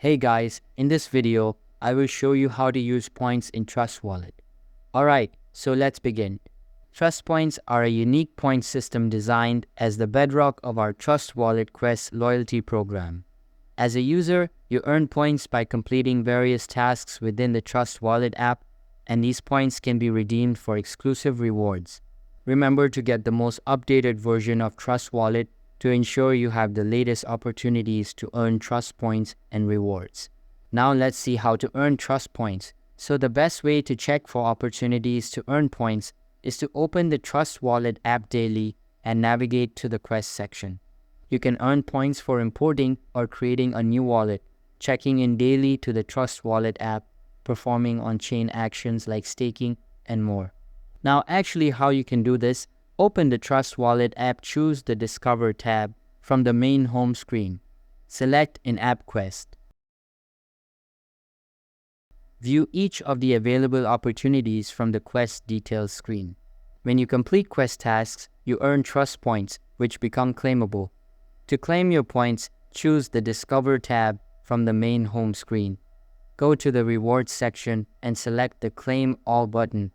Hey guys, in this video, I will show you how to use points in Trust Wallet. Alright, so let's begin. Trust Points are a unique point system designed as the bedrock of our Trust Wallet Quest loyalty program. As a user, you earn points by completing various tasks within the Trust Wallet app, and these points can be redeemed for exclusive rewards. Remember to get the most updated version of Trust Wallet to ensure you have the latest opportunities to earn trust points and rewards. Now let's see how to earn trust points. So the best way to check for opportunities to earn points is to open the Trust Wallet app daily and navigate to the Quest section. You can earn points for importing or creating a new wallet, checking in daily to the Trust Wallet app, performing on-chain actions like staking, and more. Now actually how you can do this: open the Trust Wallet app, choose the Discover tab from the main home screen. Select In-App Quest. View each of the available opportunities from the Quest details screen. When you complete Quest tasks, you earn trust points, which become claimable. To claim your points, choose the Discover tab from the main home screen. Go to the Rewards section and select the Claim All button.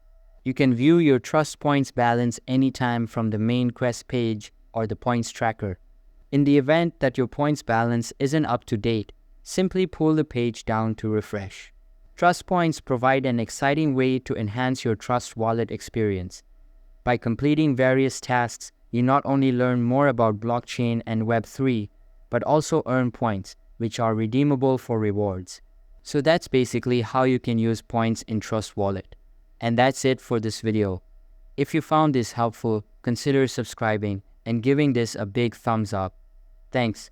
You can view your trust points balance anytime from the main Quest page or the points tracker. In the event that your points balance isn't up to date, simply pull the page down to refresh. Trust points provide an exciting way to enhance your Trust Wallet experience. By completing various tasks, you not only learn more about blockchain and Web3, but also earn points, which are redeemable for rewards. So that's basically how you can use points in Trust Wallet. And that's it for this video. If you found this helpful, consider subscribing and giving this a big thumbs up. Thanks.